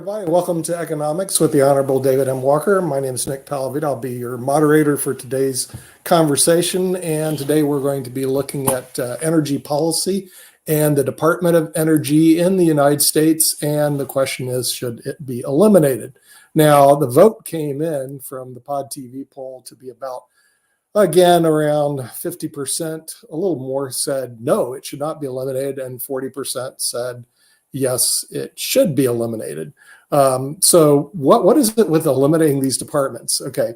everybody. Welcome to Economics with the Honorable David M. Walker. My name is Nick Palavita. I'll be your moderator for today's conversation. And today we're going to be looking at energy policy and the Department of Energy in the United States. And the question is, should it be eliminated? Now, the vote came in from the Pod TV poll to be about, again, around 50%, a little more said no, it should not be eliminated, and 40% said yes, it should be eliminated. So what is it with eliminating these departments? Okay,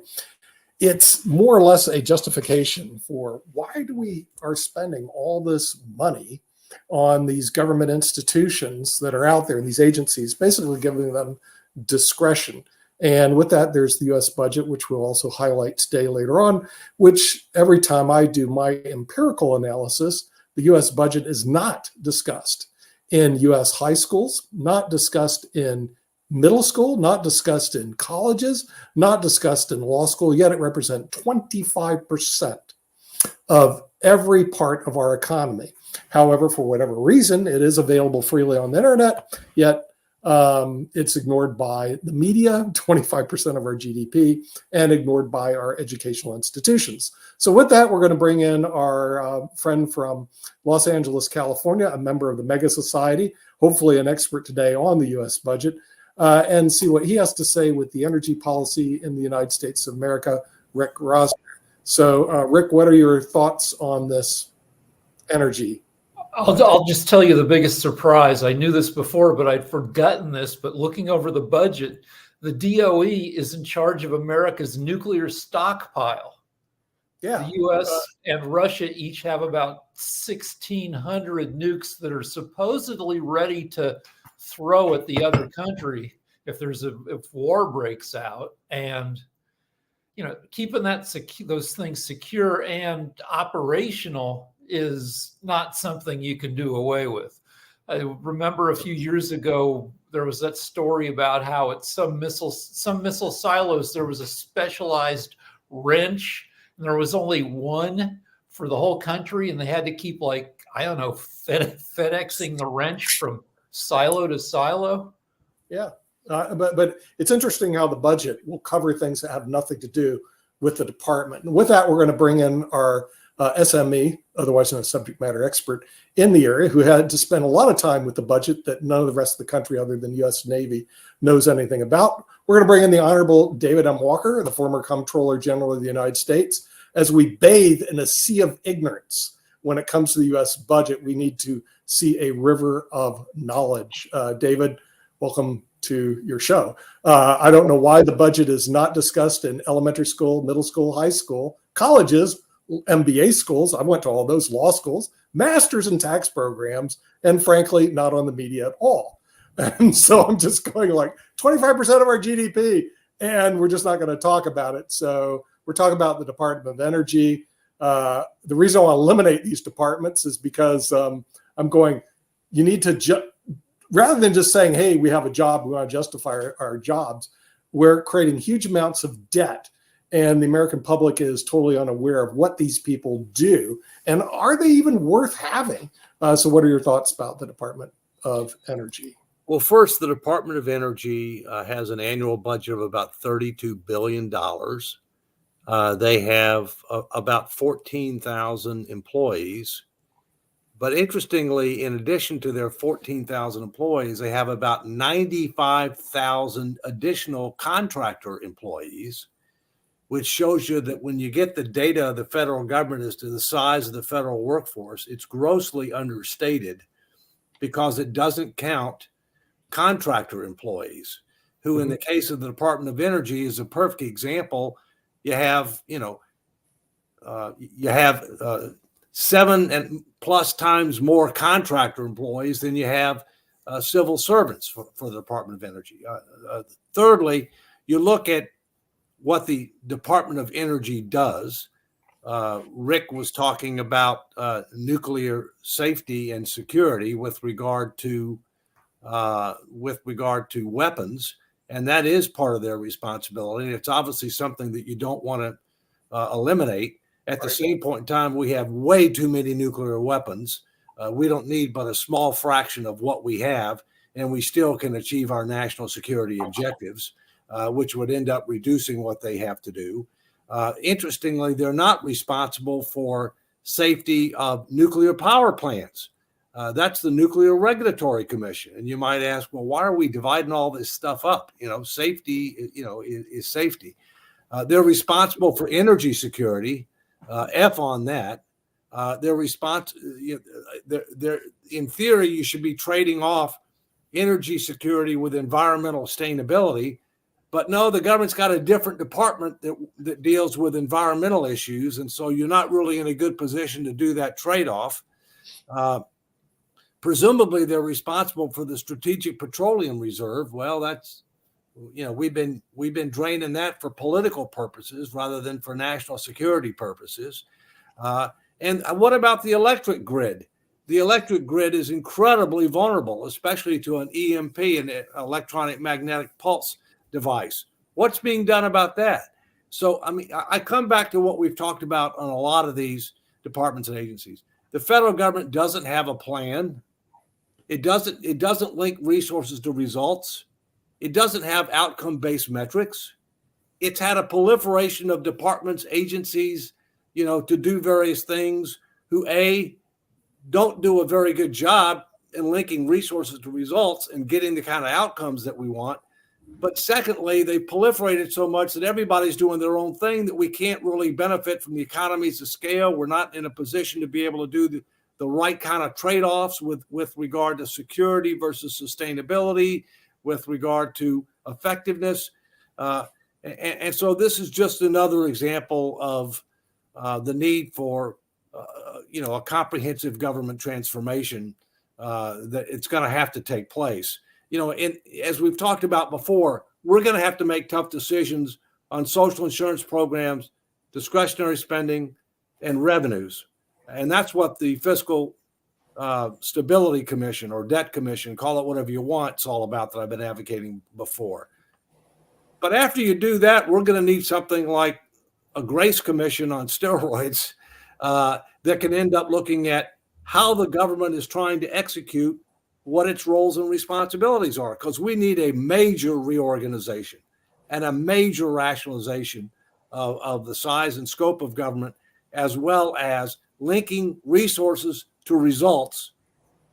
it's more or less a justification for why we are spending all this money on these government institutions that are out there, and these agencies, basically giving them discretion. And with that, there's the U.S. budget, which we'll also highlight today later on, which every time I do my empirical analysis, the U.S. budget is not discussed in U.S. high schools, not discussed in middle school, not discussed in colleges, not discussed in law school, yet it represents 25% of every part of our economy. However, for whatever reason, it is available freely on the internet, yet it's ignored by the media, 25% of our GDP, and ignored by our educational institutions. So with that, we're going to bring in our friend from Los Angeles, California, a member of the Mega Society, hopefully an expert today on the U.S. budget, and see what he has to say with the energy policy in the United States of America, Rick Rosner. So, Rick, what are your thoughts on this energy? I'll just tell you the biggest surprise. I knew this before, but I'd forgotten this. But looking over the budget, the DOE is in charge of America's nuclear stockpile. Yeah. The U.S. and Russia each have about 1,600 nukes that are supposedly ready to throw at the other country if war breaks out. And keeping those things secure and operational is not something you can do away with. I remember a few years ago, there was that story about how at some missile silos, there was a specialized wrench, and there was only one for the whole country, and they had to keep FedExing the wrench from silo to silo. Yeah, but it's interesting how the budget will cover things that have nothing to do with the department. And with that, we're going to bring in our SME, otherwise known as subject matter expert in the area, who had to spend a lot of time with the budget that none of the rest of the country other than the U.S. Navy knows anything about. We're going to bring in the Honorable David M. Walker, the former Comptroller General of the United States. As we bathe in a sea of ignorance when it comes to the U.S. budget, we need to see a river of knowledge. David, welcome to your show. I don't know why the budget is not discussed in elementary school, middle school, high school, colleges, MBA schools. I went to all those, law schools, masters in tax programs, and frankly, not on the media at all. And so I'm just going like 25% of our GDP, and we're just not going to talk about it. So we're talking about the Department of Energy. The reason I want to eliminate these departments is because I'm going, you need to, rather than just saying, hey, we have a job, we want to justify our jobs, we're creating huge amounts of debt. And the American public is totally unaware of what these people do. And are they even worth having? So what are your thoughts about the Department of Energy? Well, first, the Department of Energy has an annual budget of about $32 billion. They have about 14,000 employees. But interestingly, in addition to their 14,000 employees, they have about 95,000 additional contractor employees, which shows you that when you get the data of the federal government as to the size of the federal workforce, it's grossly understated because it doesn't count contractor employees, who in the case of the Department of Energy is a perfect example. You have, 7 and plus times more contractor employees than you have civil servants for the Department of Energy. Thirdly, you look at what the Department of Energy does. Rick was talking about nuclear safety and security with regard to weapons, and that is part of their responsibility. It's obviously something that you don't want to eliminate. At the same point in time, we have way too many nuclear weapons. We don't need but a small fraction of what we have. and we still can achieve our national security objectives, which would end up reducing what they have to do. Interestingly, they're not responsible for safety of nuclear power plants. That's the Nuclear Regulatory Commission. And you might ask, well, why are we dividing all this stuff up? Safety, is safety. They're responsible for energy security. F on that. They're in theory, you should be trading off energy security with environmental sustainability. But no, the government's got a different department that deals with environmental issues. And so you're not really in a good position to do that trade-off. Presumably, they're responsible for the Strategic Petroleum Reserve. Well, that's, we've been draining that for political purposes rather than for national security purposes. And what about the electric grid? The electric grid is incredibly vulnerable, especially to an EMP, an electronic magnetic pulse device. What's being done about that? So, I come back to what we've talked about on a lot of these departments and agencies. The federal government doesn't have a plan. It doesn't link resources to results. It doesn't have outcome-based metrics. It's had a proliferation of departments, agencies, to do various things who, don't do a very good job in linking resources to results and getting the kind of outcomes that we want. But secondly, they proliferated so much that everybody's doing their own thing that we can't really benefit from the economies of scale. We're not in a position to be able to do the right kind of trade-offs with regard to security versus sustainability, with regard to effectiveness. And so this is just another example of the need for, a comprehensive government transformation that it's going to have to take place. And as we've talked about before, we're going to have to make tough decisions on social insurance programs, discretionary spending, and revenues. And that's what the Fiscal Stability Commission or Debt Commission, call it whatever you want, it's all about, that I've been advocating before. But after you do that, we're going to need something like a Grace Commission on steroids that can end up looking at how the government is trying to execute what its roles and responsibilities are, because we need a major reorganization and a major rationalization of the size and scope of government, as well as linking resources to results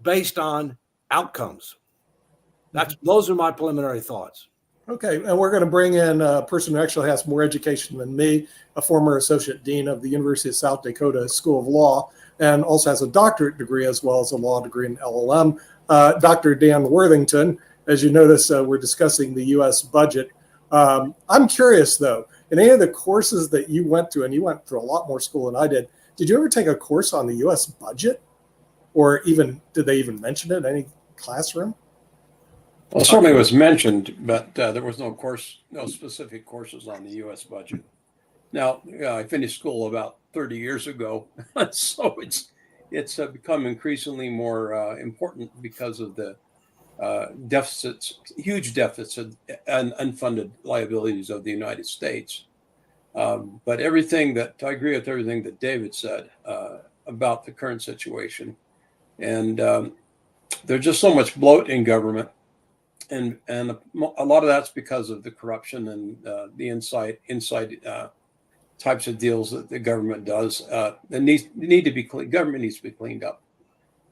based on outcomes. Those are my preliminary thoughts. Okay, and we're going to bring in a person who actually has more education than me, a former associate dean of the University of South Dakota School of Law, and also has a doctorate degree as well as a law degree in LLM. Dr. Dan Worthington. As you notice, we're discussing the U.S. budget. I'm curious, though, in any of the courses that you went through, and you went through a lot more school than I did you ever take a course on the U.S. budget? Or even, did they even mention it in any classroom? Well, certainly it was mentioned, but there was no specific courses on the U.S. budget. Now, I finished school about 30 years ago, so it's become increasingly more important because of the huge deficits and unfunded liabilities of the United States. But I agree with everything that David said about the current situation. And there's just so much bloat in government. And a lot of that's because of the corruption and the inside types of deals that the government does. Government needs to be cleaned up.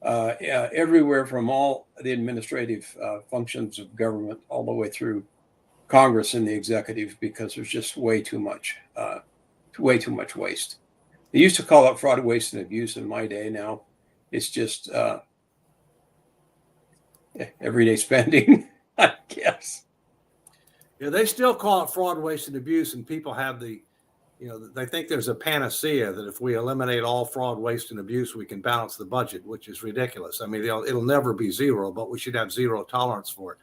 Everywhere from all the administrative functions of government all the way through Congress and the executive, because there's just way too much waste. They used to call it fraud, waste, and abuse in my day. Now it's just everyday spending, I guess. Yeah, they still call it fraud, waste, and abuse, and people have they think there's a panacea that if we eliminate all fraud, waste, and abuse, we can balance the budget, which is ridiculous. It'll never be zero, but we should have zero tolerance for it.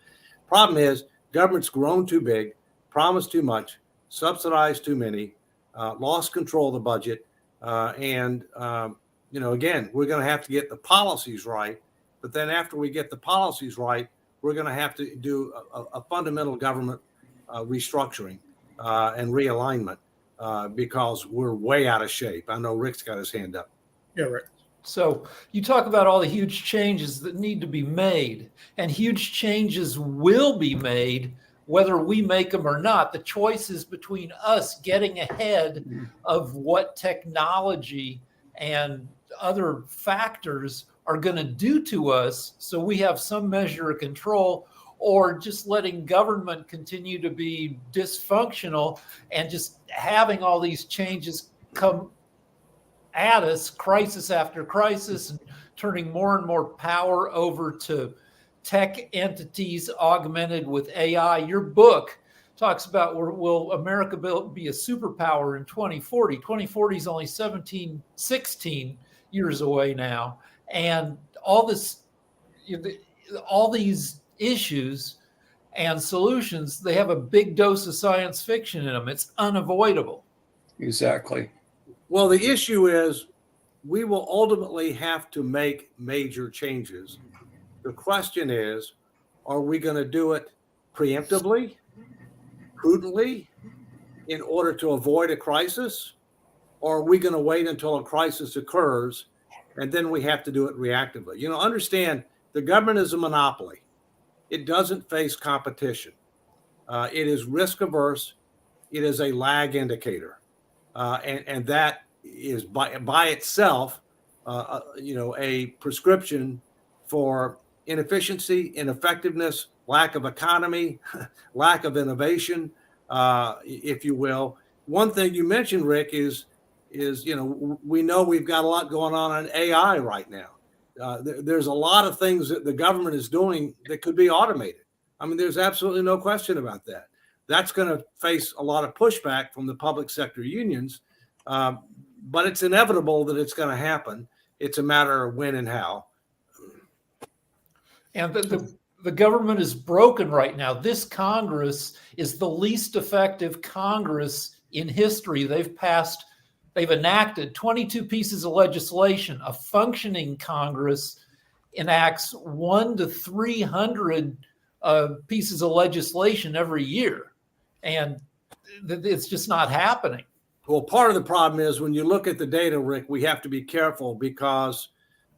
Problem is, government's grown too big, promised too much, subsidized too many, lost control of the budget, and again, we're going to have to get the policies right. But then after we get the policies right, we're going to have to do a fundamental government restructuring and realignment because we're way out of shape. I know Rick's got his hand up. Yeah, Rick. So you talk about all the huge changes that need to be made, and huge changes will be made whether we make them or not. The choice is between us getting ahead of what technology and other factors are going to do to us, so we have some measure of control, or just letting government continue to be dysfunctional and just having all these changes come at us, crisis after crisis, and turning more and more power over to tech entities augmented with AI. Your book talks about, will America be a superpower in 2040? 2040 is only 16 years away now. And all these issues and solutions, they have a big dose of science fiction in them. It's unavoidable. Exactly. Well, the issue is we will ultimately have to make major changes. The question is, are we going to do it preemptively, prudently, in order to avoid a crisis? Or are we going to wait until a crisis occurs and then we have to do it reactively? You know, understand the government is a monopoly. It doesn't face competition. It is risk averse. It is a lag indicator. And that is by itself, a prescription for inefficiency, ineffectiveness, lack of economy, lack of innovation, if you will. One thing you mentioned, Rick, is we know we've got a lot going on in AI right now. There's a lot of things that the government is doing that could be automated. I mean, there's absolutely no question about that. That's going to face a lot of pushback from the public sector unions, but it's inevitable that it's going to happen. It's a matter of when and how. And the government is broken right now. This Congress is the least effective Congress in history. They've enacted 22 pieces of legislation. A functioning Congress enacts 100 to 300 pieces of legislation every year. And it's just not happening. Well, part of the problem is when you look at the data, Rick, we have to be careful because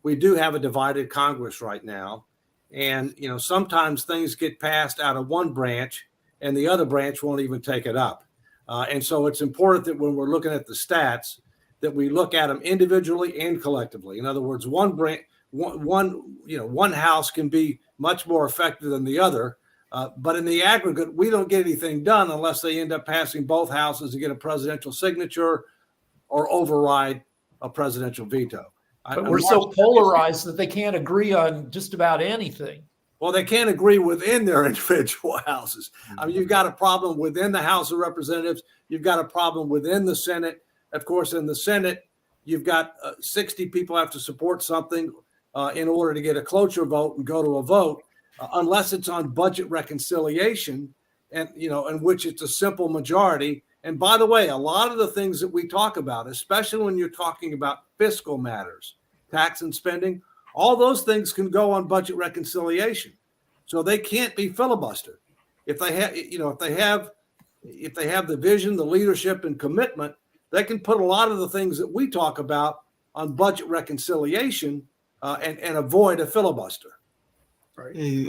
we do have a divided Congress right now. And, sometimes things get passed out of one branch and the other branch won't even take it up. And so it's important that when we're looking at the stats, that we look at them individually and collectively. In other words, one house can be much more effective than the other. But in the aggregate, we don't get anything done unless they end up passing both houses to get a presidential signature or override a presidential veto. But we're so polarized that they can't agree on just about anything. Well, they can't agree within their individual houses. I mean, you've got a problem within the House of Representatives. You've got a problem within the Senate. Of course, in the Senate, you've got 60 people have to support something in order to get a cloture vote and go to a vote. Unless it's on budget reconciliation and, in which it's a simple majority. And by the way, a lot of the things that we talk about, especially when you're talking about fiscal matters, tax and spending, all those things can go on budget reconciliation. So they can't be filibustered. If they have, if they have the vision, the leadership and commitment, they can put a lot of the things that we talk about on budget reconciliation and avoid a filibuster. Right. Hey,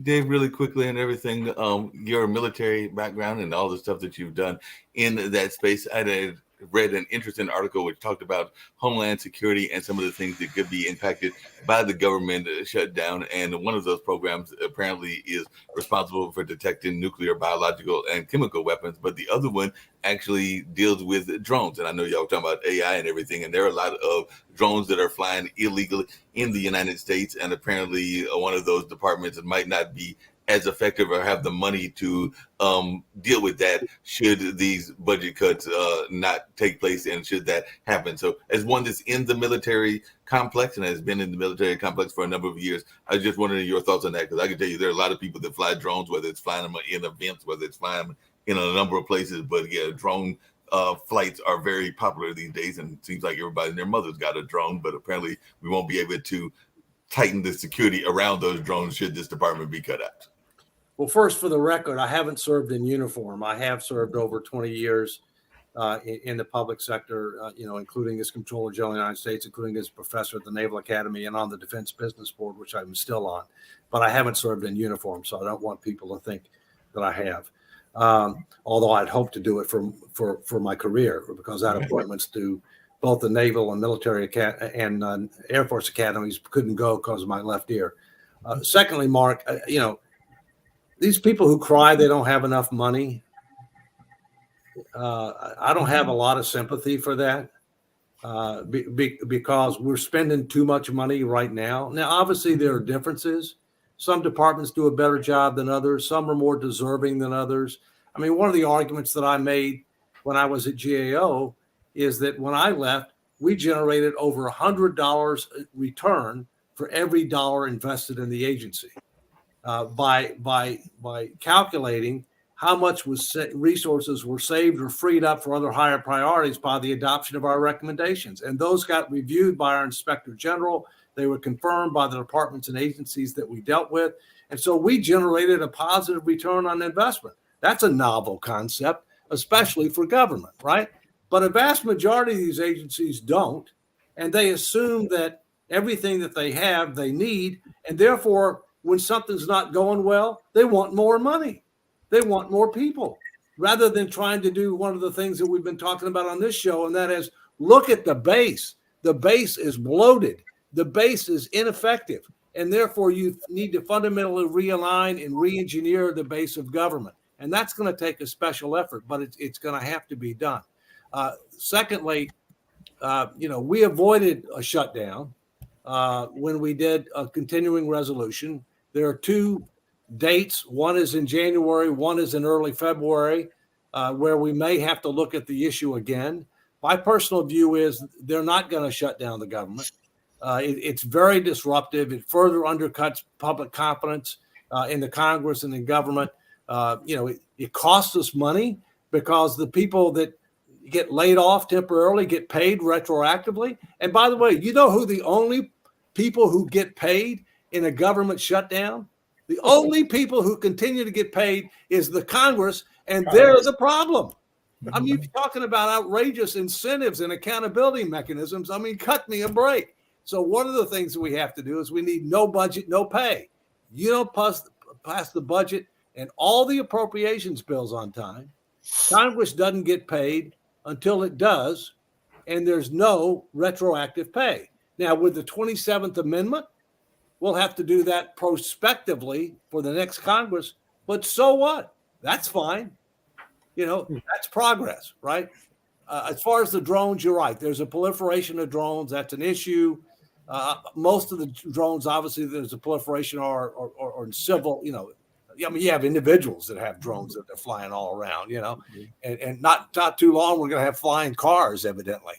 Dave, really quickly and everything, your military background and all the stuff that you've done in that space. I had read an interesting article which talked about Homeland Security and some of the things that could be impacted by the government shutdown. And one of those programs apparently is responsible for detecting nuclear, biological, and chemical weapons. But the other one actually deals with drones. And I know y'all were talking about AI and everything. And there are a lot of drones that are flying illegally in the United States. And apparently one of those departments that might not be as effective or have the money to deal with that should these budget cuts not take place and should that happen. So as one that's in the military complex and has been in the military complex for a number of years, I was just wondering your thoughts on that, because I can tell you there are a lot of people that fly drones, whether it's flying them in events, whether it's flying them in a number of places. But yeah, drone flights are very popular these days, and it seems like everybody and their mother's got a drone, but apparently we won't be able to tighten the security around those drones should this department be cut out. Well, first, for the record, I haven't served in uniform. I have served over 20 years in the public sector, including as Comptroller General of the United States, including as professor at the Naval Academy and on the Defense Business Board, which I'm still on. But I haven't served in uniform, so I don't want people to think that I have. Although I'd hope to do it for my career, because that appointments to both the Naval and Military and Air Force academies couldn't go because of my left ear. Secondly, Mark, these people who cry they don't have enough money, I don't have a lot of sympathy for that because we're spending too much money right now. Now, obviously, there are differences. Some departments do a better job than others. Some are more deserving than others. I mean, one of the arguments that I made when I was at GAO is that when I left, we generated over $100 return for every dollar invested in the agency by calculating how much resources were saved or freed up for other higher priorities by the adoption of our recommendations. And those got reviewed by our Inspector General. They were confirmed by the departments and agencies that we dealt with. And so we generated a positive return on investment. That's a novel concept, especially for government, right? But a vast majority of these agencies don't. And they assume that everything that they have, they need. And therefore, when something's not going well, they want more money. They want more people, rather than trying to do one of the things that we've been talking about on this show, and that is look at the base. The base is bloated. The base is ineffective, and therefore you need to fundamentally realign and re-engineer the base of government, and that's going to take a special effort, but it's going to have to be done. Secondly, we avoided a shutdown when we did a continuing resolution. There are two dates. One is in January, one is in early February, where we may have to look at the issue again. My personal view is they're not going to shut down the government. It's very disruptive. It further undercuts public confidence in the Congress and in government. It costs us money because the people that get laid off temporarily get paid retroactively. And by the way, you know who the only people who get paid in a government shutdown? The only people who continue to get paid is the Congress, and they're the problem. I mean, you're talking about outrageous incentives and accountability mechanisms. I mean, cut me a break. So one of the things that we have to do is we need no budget, no pay. You don't pass the budget and all the appropriations bills on time. Congress doesn't get paid until it does, and there's no retroactive pay. Now, with the 27th Amendment, we'll have to do that prospectively for the next Congress, but so what? That's fine. That's progress, right? As far as the drones, you're right. There's a proliferation of drones. That's an issue. Most of the drones, obviously, there's a proliferation or civil, you have individuals that have drones that they're flying all around, and not too long, we're going to have flying cars, evidently.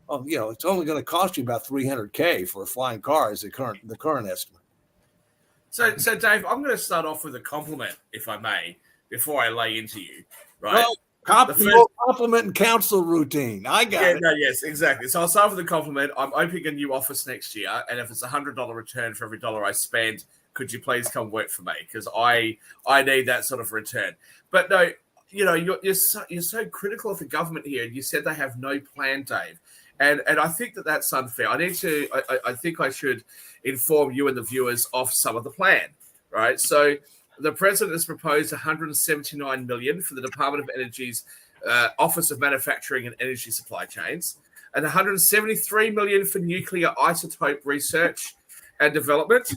Oh, it's only going to cost you about $300K for a flying car is the current estimate. So Dave, I'm going to start off with a compliment, if I may, before I lay into you. Right? Well, compliment and council routine. I got it. No, yes, exactly. So I'll start with a compliment. I'm opening a new office next year, and if it's $100 return for every dollar I spend, could you please come work for me? Because I need that sort of return. But no, you're so critical of the government here, and you said they have no plan, Dave. And I think that's unfair. I think I should inform you and the viewers of some of the plan, right? So the president has proposed $179 million for the Department of Energy's Office of Manufacturing and Energy Supply Chains, and $173 million for nuclear isotope research and development.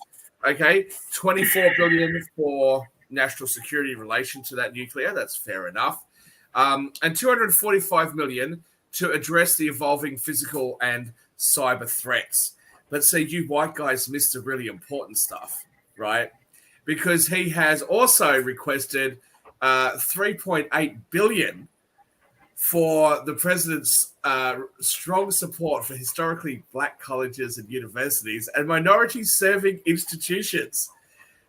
Okay, $24 billion for national security in relation to that nuclear. That's fair enough. And $245 million to address the evolving physical and cyber threats. But see, you white guys missed the really important stuff, right? Because he has also requested $3.8 billion for the president's strong support for historically black colleges and universities and minority-serving institutions.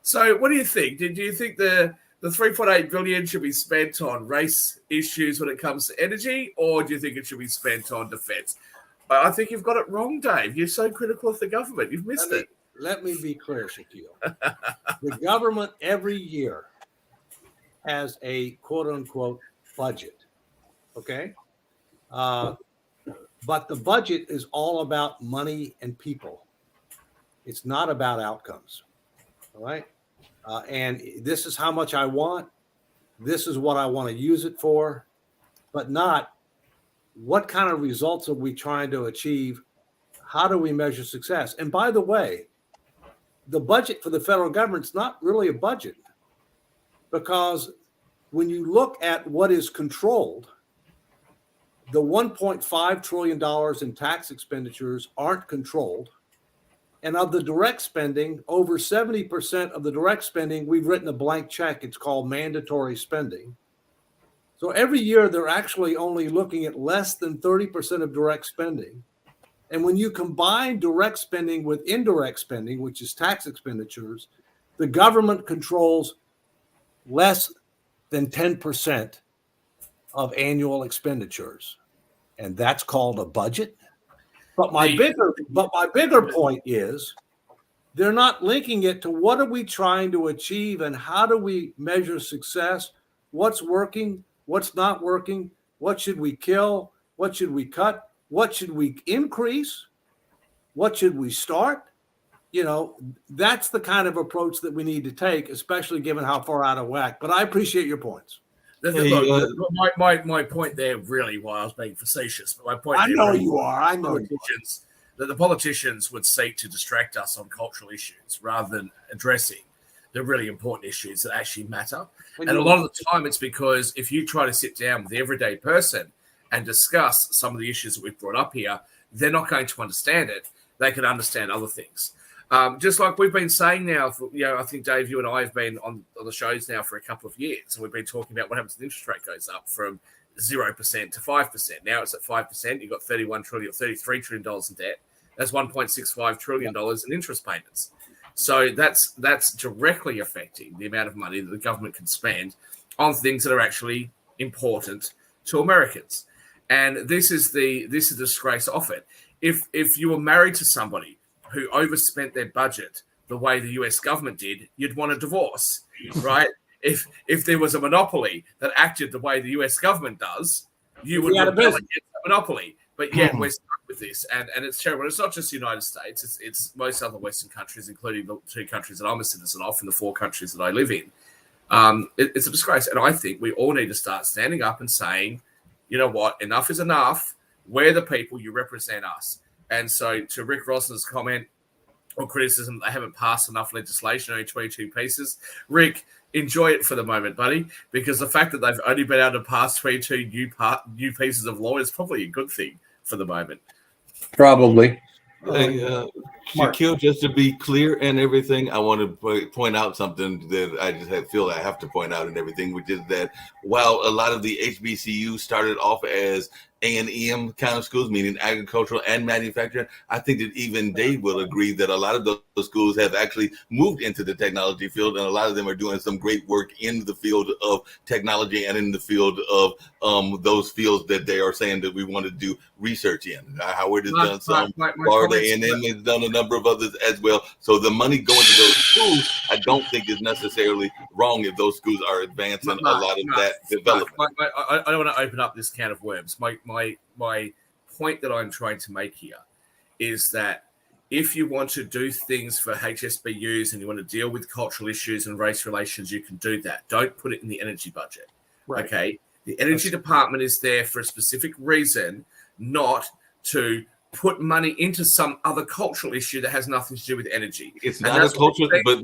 So what do you think? Do you think the $3.8 billion should be spent on race issues when it comes to energy, or do you think it should be spent on defense? I think you've got it wrong, Dave. You're so critical of the government. You've missed it. Let me be clear, Shaquille. The government every year has a quote-unquote budget, okay? But the budget is all about money and people. It's not about outcomes. All right. And this is how much I want. This is what I want to use it for, but not what kind of results are we trying to achieve? How do we measure success? And by the way, the budget for the federal government's not really a budget, because when you look at what is controlled, the $1.5 trillion in tax expenditures aren't controlled. And of the direct spending, over 70% of the direct spending, we've written a blank check. It's called mandatory spending. So every year, they're actually only looking at less than 30% of direct spending. And when you combine direct spending with indirect spending, which is tax expenditures, the government controls less than 10% of annual expenditures. And that's called a budget. But my bigger point is they're not linking it to what are we trying to achieve and how do we measure success? What's working? What's not working? What should we kill? What should we cut? What should we increase? What should we start? You know, that's the kind of approach that we need to take, especially given how far out of whack. But I appreciate your points. Look, my point there really, while I was being facetious, but my point I there know really you are. I know that the politicians would seek to distract us on cultural issues rather than addressing the really important issues that actually matter. And a lot of the time, it's because if you try to sit down with the everyday person and discuss some of the issues that we've brought up here, they're not going to understand it. They can understand other things. Just like we've been saying now, I think, Dave, you and I have been on the shows now for a couple of years, and we've been talking about what happens when the interest rate goes up from 0% to 5%. Now it's at 5%. You've got $33 trillion in debt. That's $1.65 trillion in interest payments. So that's directly affecting the amount of money that the government can spend on things that are actually important to Americans. And this is the disgrace of it. If you were married to somebody who overspent their budget the way the US government did, you'd want a divorce, right? If there was a monopoly that acted the way the US government does, you would rebel against the monopoly. But yet we're stuck with this, and it's terrible. It's not just the United States; it's most other Western countries, including the 2 countries that I'm a citizen of, and the 4 countries that I live in. It's a disgrace, and I think we all need to start standing up and saying, you know what, enough is enough. We're the people, you represent us. And so to Rick Rossner's comment or criticism, they haven't passed enough legislation, only 22 pieces. Rick, enjoy it for the moment, buddy, because the fact that they've only been able to pass 22 new pieces of law is probably a good thing for the moment. Probably. Shaquille, just to be clear and everything, I want to point out something that I just feel I have to point out and everything, which is that while a lot of the HBCUs started off as A&M kind of schools, meaning agricultural and manufacturing, I think that even Dave will agree that a lot of those schools have actually moved into the technology field, and a lot of them are doing some great work in the field of technology and in the field of those fields that they are saying that we want to do research in. Howard has done some, Florida A&M has done a number of others as well. So the money going to those schools, I don't think is necessarily wrong if those schools are advancing a lot of that development. I don't want to open up this can of worms. My point that I'm trying to make here is that if you want to do things for HSBUs and you want to deal with cultural issues and race relations, you can do that. Don't put it in the energy budget. Right. Okay. The energy department is there for a specific reason, not to put money into some other cultural issue that has nothing to do with energy. It's not a cultural, but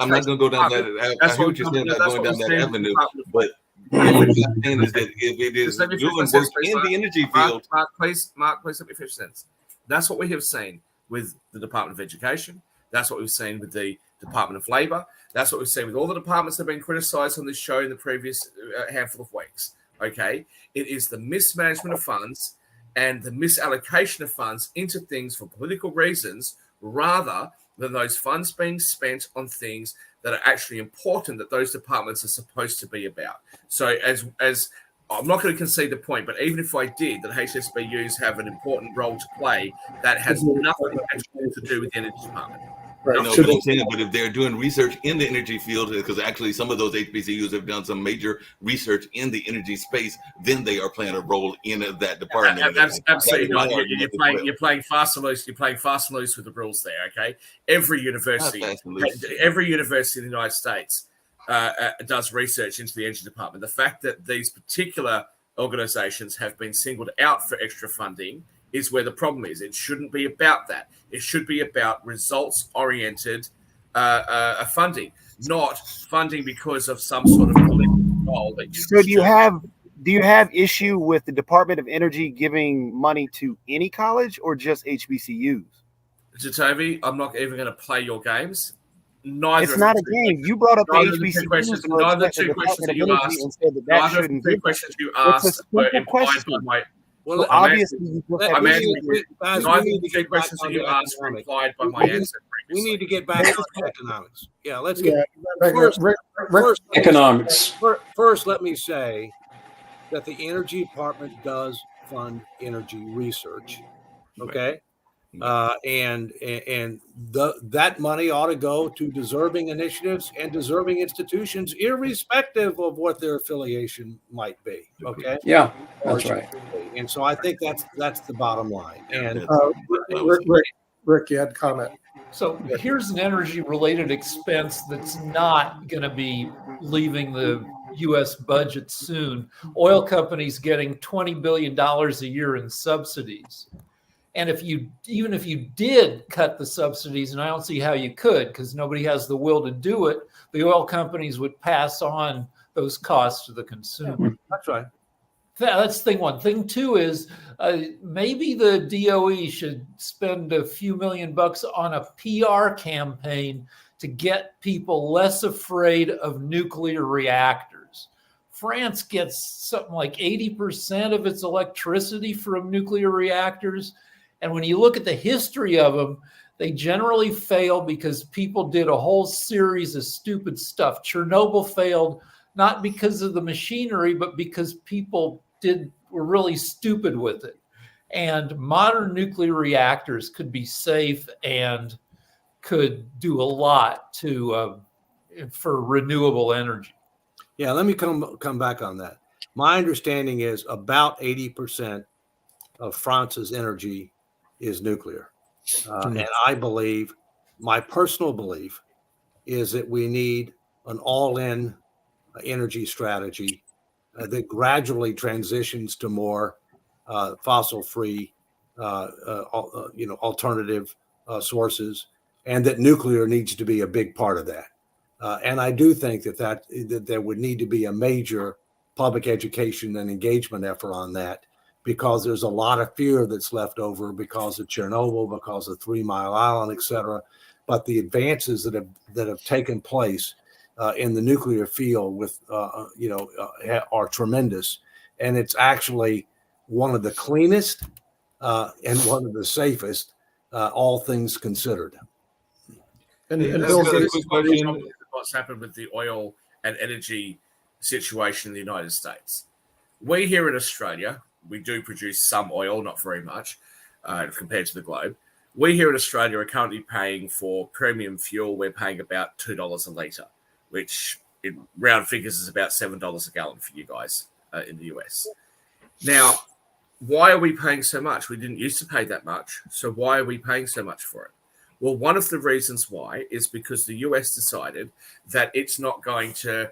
I'm not going to go down that. I hear what you're saying, not going down that avenue, but what I'm saying is that if it is doing work in the energy field. Mark, please let me finish sense. That's what we have seen with the Department of Education. That's what we've seen with the Department of Labor. That's what we've seen with all the departments that have been criticized on this show in the previous handful of weeks. Okay. It is the mismanagement of funds and the misallocation of funds into things for political reasons rather than those funds being spent on things that are actually important that those departments are supposed to be about. So as I'm not going to concede the point, but even if I did, that HSBUs have an important role to play, that has nothing to do with the energy department. Right. No, Should but I'm we- saying, but if they're doing research in the energy field, because actually some of those HBCUs have done some major research in the energy space, then they are playing a role in that department. Absolutely not. That is You're one playing. argument You're playing fast and loose. You're playing fast and loose with the rules there. Okay. Every university, Not fast and loose. every university in the United States does research into the energy department. The fact that these particular organizations have been singled out for extra funding is where the problem is. It shouldn't be about that. It should be about results-oriented funding, not funding because of some sort of political goal. So do you have issue with the Department of Energy giving money to any college or just HBCUs? Jatovi, I'm not even going to play your games. Neither. It's not a game. You brought up the Neither of the HBCUs. two questions. and Neither of the the two questions that Department you of Energy asked. and said that Neither of the shouldn't two give that. questions you It's a asked were simple implied by question. my. Well, So obviously, you just I'm have asking issues you. with guys, Neither we of need the to two get back questions on that you to asked were economics. implied by my We need- answer. We previously. need to get back to economics. Yeah, let's Yeah, get first. First, Economics. first, let me say that the Energy Department does fund energy research. Okay, and that money ought to go to deserving initiatives and deserving institutions, irrespective of what their affiliation might be. Okay, Yeah, that's right. and so I think that's the bottom line. And Rick, you had a comment. So here's an energy-related expense that's not going to be leaving the U.S. budget soon. Oil companies getting $20 billion a year in subsidies. And even if you did cut the subsidies, and I don't see how you could because nobody has the will to do it, the oil companies would pass on those costs to the consumer. that's right. That's thing one. Thing two is maybe the DOE should spend a few $1,000,000 on a PR campaign to get people less afraid of nuclear reactors. France gets something like 80% of its electricity from nuclear reactors. And when you look at the history of them, they generally fail because people did a whole series of stupid stuff. Chernobyl failed not because of the machinery, but because people were really stupid with it. And modern nuclear reactors could be safe and could do a lot for renewable energy. Yeah, let me come back on that. My understanding is about 80% of France's energy is nuclear. And I believe, my personal belief is that we need an all-in energy strategy that gradually transitions to more fossil-free, alternative sources, and that nuclear needs to be a big part of that. And I do think that there would need to be a major public education and engagement effort on that, because there's a lot of fear that's left over because of Chernobyl, because of 3 Mile Island, et cetera. But the advances that have taken place in the nuclear field are tremendous, and it's actually one of the cleanest and one of the safest, all things considered. And That's Bill got a Gates, quick question on what's happened with the oil and energy situation in the United States. We here in Australia, we do produce some oil, not very much compared to the globe. We here in Australia are currently paying for premium fuel. We're paying about $2 a litre, which in round figures is about $7 a gallon for you guys in the US. Now, why are we paying so much? We didn't used to pay that much. So why are we paying so much for it? Well, one of the reasons why is because the US decided that it's not going to,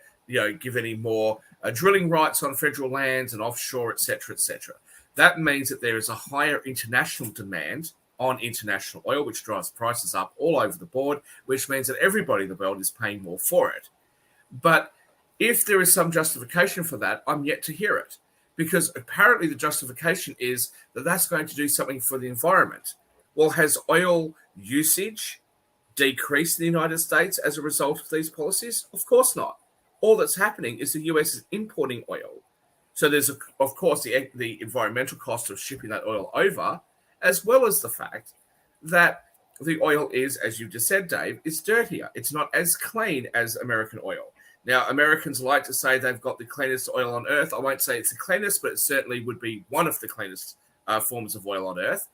give any more drilling rights on federal lands and offshore, et cetera, et cetera. That means that there is a higher international demand on international oil, which drives prices up all over the board, which means that everybody in the world is paying more for it. But if there is some justification for that, I'm yet to hear it, because apparently the justification is that that's going to do something for the environment. Well, has oil usage decreased in the United States as a result of these policies? Of course not. All that's happening is the US is importing oil. So there's, of course, the environmental cost of shipping that oil over, as well as the fact that the oil is, as you just said, Dave, it's dirtier. It's not as clean as American oil. Now, Americans like to say they've got the cleanest oil on earth. I won't say it's the cleanest, but it certainly would be one of the cleanest forms of oil on earth.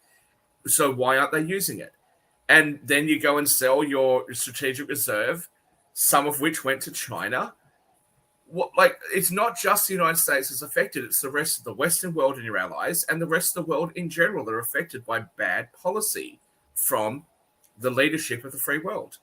So why aren't they using it? and then you go and sell your strategic reserve, some of which went to China. It's not just the United States that's affected, it's the rest of the Western world and your allies and the rest of the world in general that are affected by bad policy from the leadership of the free world.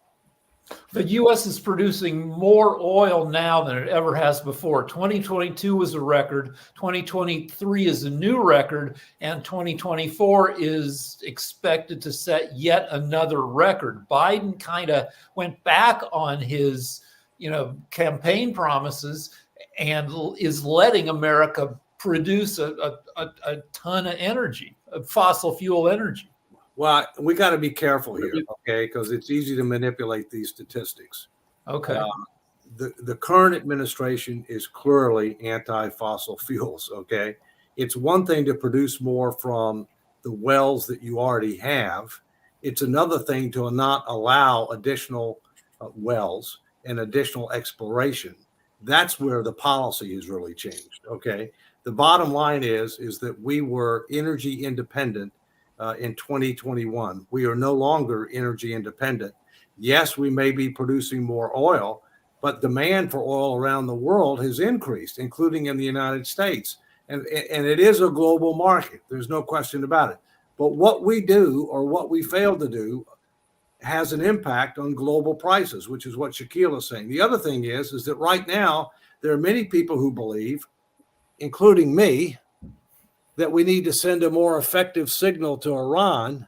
The U.S. is producing more oil now than it ever has before. 2022 was a record. 2023 is a new record, and 2024 is expected to set yet another record. Biden kind of went back on his, campaign promises and is letting America produce a ton of energy, fossil fuel energy. Well, we got to be careful here, okay? Because it's easy to manipulate these statistics. Okay. The current administration is clearly anti-fossil fuels, okay? It's one thing to produce more from the wells that you already have. It's another thing to not allow additional wells and additional exploration. That's where the policy has really changed, okay? The bottom line is that we were energy independent in 2021. We are no longer energy independent. Yes, we may be producing more oil, but demand for oil around the world has increased, including in the United States. And it is a global market. There's no question about it. But what we do or what we fail to do has an impact on global prices, which is what Shaquille is saying. The other thing is that right now, there are many people who believe, including me, that we need to send a more effective signal to Iran,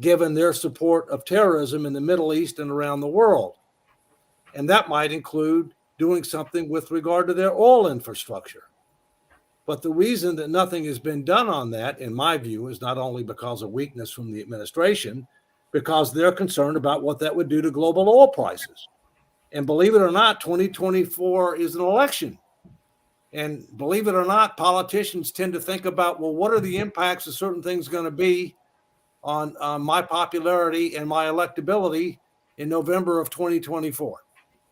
given their support of terrorism in the Middle East and around the world. And that might include doing something with regard to their oil infrastructure. But the reason that nothing has been done on that, in my view, is not only because of weakness from the administration, because they're concerned about what that would do to global oil prices. And believe it or not, 2024 is an election. And believe it or not, politicians tend to think about, well, what are the impacts of certain things going to be on my popularity and my electability in November of 2024?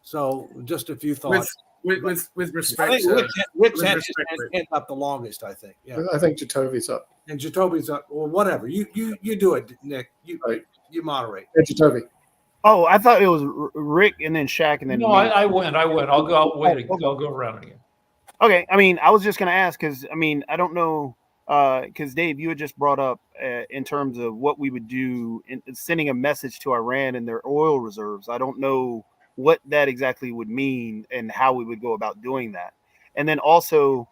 So just a few thoughts. With respect, I think Rick's hand up the longest, I think. Yeah. I think Jatovi's up. And Jacoby's up. Well, whatever. You do it, Nick. Right. You moderate. Hey, Jatovi. Oh, I thought it was Rick and then Shaq and then No, me. I went. I'll go around again. Okay, I was just going to ask because, I don't know, because Dave, you had just brought up in terms of what we would do in sending a message to Iran and their oil reserves. I don't know what that exactly would mean and how we would go about doing that. And then also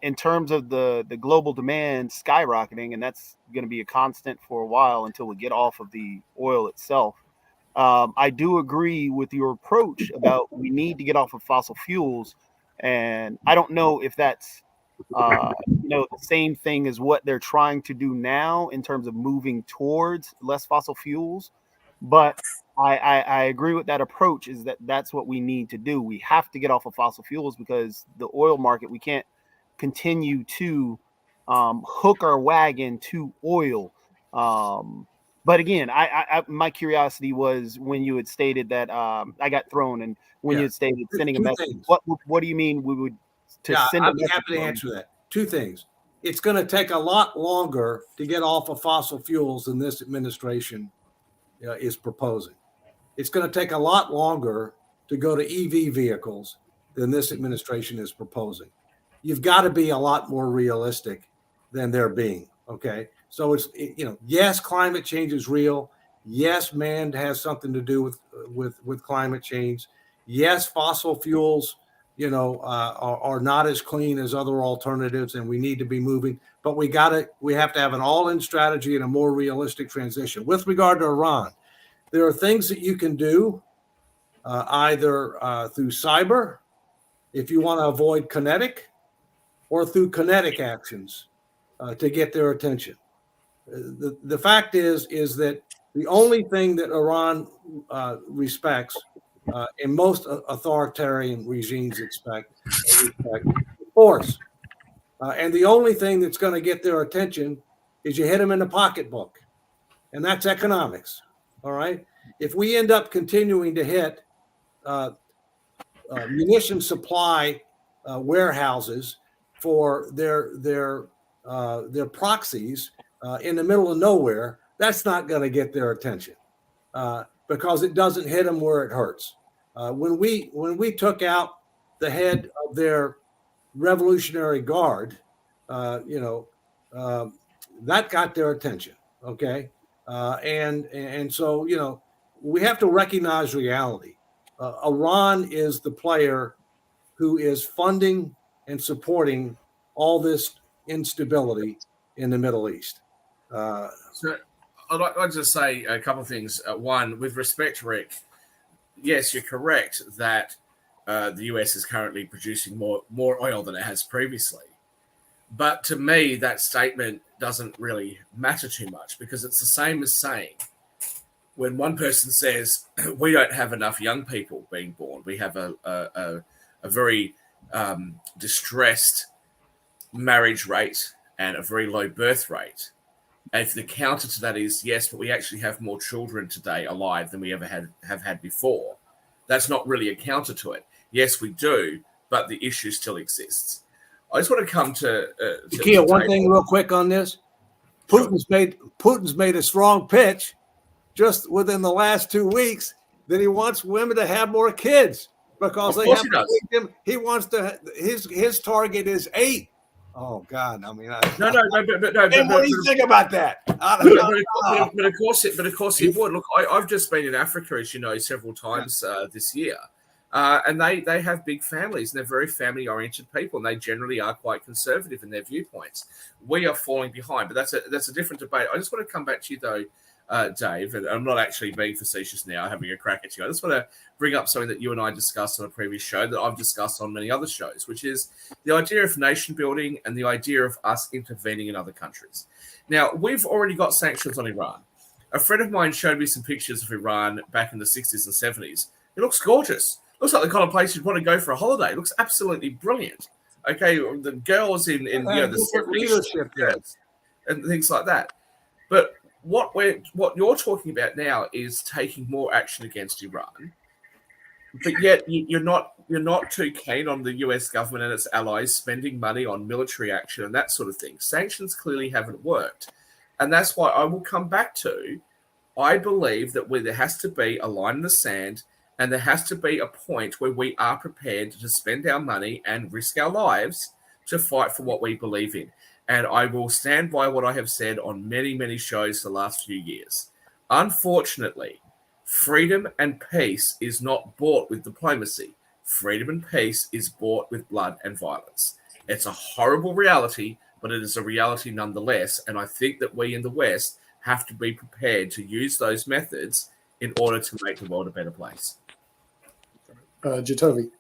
in terms of the global demand skyrocketing, and that's going to be a constant for a while until we get off of the oil itself. I do agree with your approach about we need to get off of fossil fuels. And I don't know if that's, the same thing as what they're trying to do now in terms of moving towards less fossil fuels. But I agree with that approach is that's what we need to do. We have to get off of fossil fuels because the oil market, we can't continue to hook our wagon to oil. But again, I my curiosity was when you had stated that I got thrown, and when you had stated sending a message. What do you mean we would send? I'd be happy to answer that. Two things. It's going to take a lot longer to get off of fossil fuels than this administration is proposing. It's going to take a lot longer to go to EV vehicles than this administration is proposing. You've got to be a lot more realistic than they're being. Okay. So yes, climate change is real. Yes, man has something to do with climate change. Yes, fossil fuels, are not as clean as other alternatives, and we need to be moving. But we have to have an all-in strategy and a more realistic transition. With regard to Iran, there are things that you can do either through cyber, if you want to avoid kinetic, or through kinetic actions to get their attention. The fact is that the only thing that Iran respects, and most authoritarian regimes respect force. And the only thing that's going to get their attention is you hit them in the pocketbook, and that's economics. All right. If we end up continuing to hit munition supply warehouses for their proxies in the middle of nowhere, that's not going to get their attention because it doesn't hit them where it hurts. When we took out the head of their Revolutionary Guard, that got their attention. Okay, and so we have to recognize reality. Iran is the player who is funding and supporting all this instability in the Middle East. So I'd like to say a couple of things. One, with respect, Rick, yes, you're correct that the US is currently producing more oil than it has previously. But to me, that statement doesn't really matter too much because it's the same as saying when one person says we don't have enough young people being born, we have a very distressed marriage rate and a very low birth rate. And if the counter to that is yes, but we actually have more children today alive than we ever have had before, that's not really a counter to it. Yes, we do, but the issue still exists. I just want to come to Kia, one thing real quick on this. Putin's made a strong pitch just within the last 2 weeks that he wants women to have more kids because they have to feed him. He wants to. His target is 8. Oh God! I mean, no. And what do you think about that? But of course, he would. Look, I've just been in Africa, as you know, several times this year. And they have big families and they're very family oriented people and they generally are quite conservative in their viewpoints. We are falling behind, but that's a different debate. I just want to come back to you though, Dave, and I'm not actually being facetious now, having a crack at you. I just want to bring up something that you and I discussed on a previous show that I've discussed on many other shows, which is the idea of nation building and the idea of us intervening in other countries. Now, we've already got sanctions on Iran. A friend of mine showed me some pictures of Iran back in the 60s and 70s. It looks gorgeous. Looks like the kind of place you'd want to go for a holiday. It looks absolutely brilliant. Okay, the girls in the leadership and things like that. But what you're talking about now is taking more action against Iran, but yet you're not too keen on the US government and its allies spending money on military action and that sort of thing. Sanctions clearly haven't worked, and that's why I will come back to. I believe that there has to be a line in the sand. And there has to be a point where we are prepared to spend our money and risk our lives to fight for what we believe in. And I will stand by what I have said on many, many shows the last few years. Unfortunately, freedom and peace is not bought with diplomacy. Freedom and peace is bought with blood and violence. It's a horrible reality, but it is a reality nonetheless. And I think that we in the West have to be prepared to use those methods in order to make the world a better place. Jatovi.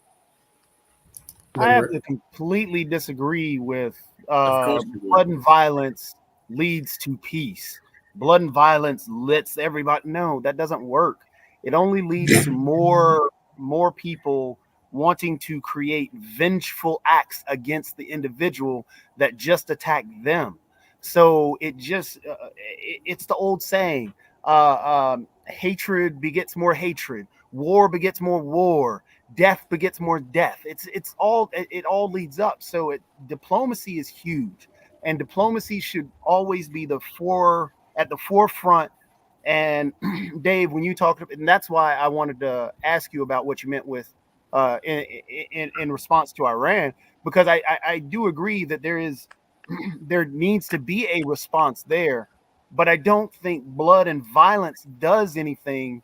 I have to completely disagree with blood and violence leads to peace. Blood and violence lets everybody know that doesn't work. It only leads to more people wanting to create vengeful acts against the individual that just attacked them. So it's the old saying, hatred begets more hatred, war begets more war, death begets more death. It all leads up. So diplomacy is huge, and diplomacy should always be at the forefront. And Dave, when you talked, and that's why I wanted to ask you about what you meant with in response to Iran, because I do agree that there needs to be a response there, but I don't think blood and violence does anything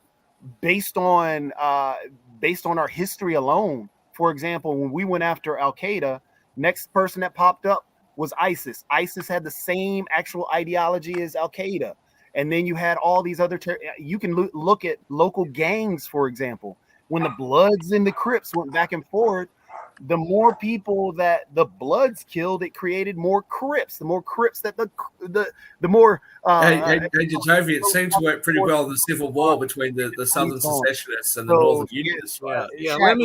based on our history alone. For example, when we went after Al-Qaeda, next person that popped up was ISIS. ISIS had the same actual ideology as Al-Qaeda. And then you had all these other you can look at local gangs, for example. When the Bloods and the Crips went back and forth, the more people that the Bloods killed, it created more Crips. The more Crips that the more. Jatovi, it seemed to work pretty well in the Civil War between the Southern Secessionists and the Northern Unionists. Right? Yeah. Let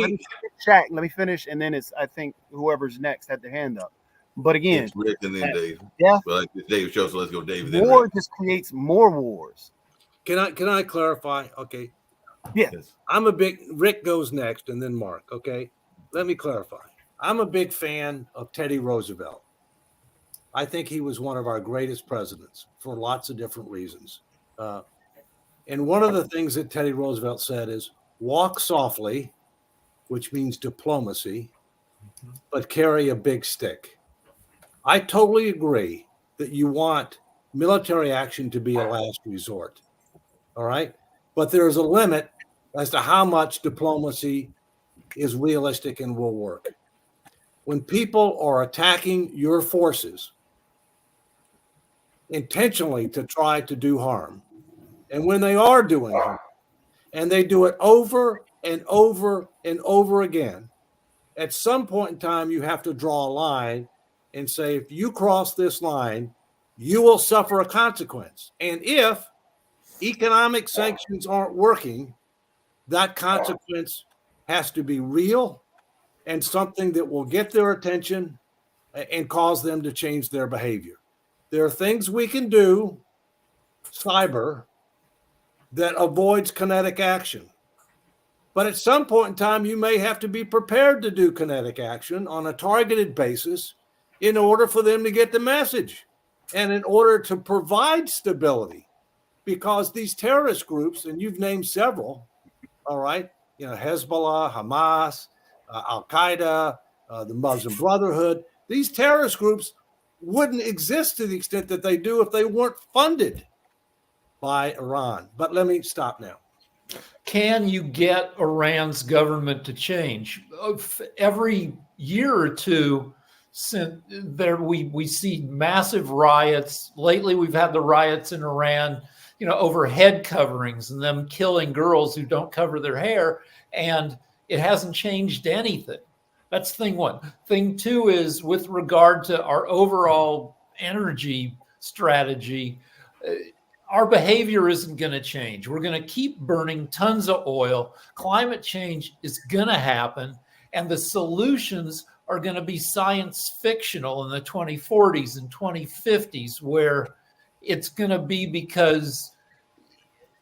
me finish, and then I think whoever's next had their hand up. But again, it's Rick and then Dave. Yeah, well, Dave show, so let's go Dave. War just creates more wars. Can I clarify? Okay. Yes. Rick goes next and then Mark. Okay. Let me clarify. I'm a big fan of Teddy Roosevelt. I think he was one of our greatest presidents for lots of different reasons. And one of the things that Teddy Roosevelt said is walk softly, which means diplomacy, but carry a big stick. I totally agree that you want military action to be a last resort. All right. But there's a limit as to how much diplomacy is realistic and will work. When people are attacking your forces intentionally to try to do harm, and when they are doing harm, and they do it over and over and over again, at some point in time, you have to draw a line and say, if you cross this line, you will suffer a consequence. And if economic sanctions aren't working, that consequence has to be real and something that will get their attention and cause them to change their behavior. There are things we can do, cyber, that avoids kinetic action. But at some point in time, you may have to be prepared to do kinetic action on a targeted basis in order for them to get the message and in order to provide stability. Because these terrorist groups, and you've named several, all right, Hezbollah, Hamas, Al-Qaeda, the Muslim Brotherhood, these terrorist groups wouldn't exist to the extent that they do if they weren't funded by Iran. But let me stop now. Can you get Iran's government to change? Every year or two, since we see massive riots. Lately, we've had the riots in Iran, over head coverings and them killing girls who don't cover their hair, and it hasn't changed anything. That's thing one. Thing two is with regard to our overall energy strategy. Our behavior isn't going to change. We're going to keep burning tons of oil. Climate change is going to happen. And the solutions are going to be science fictional in the 2040s and 2050s, where it's going to be because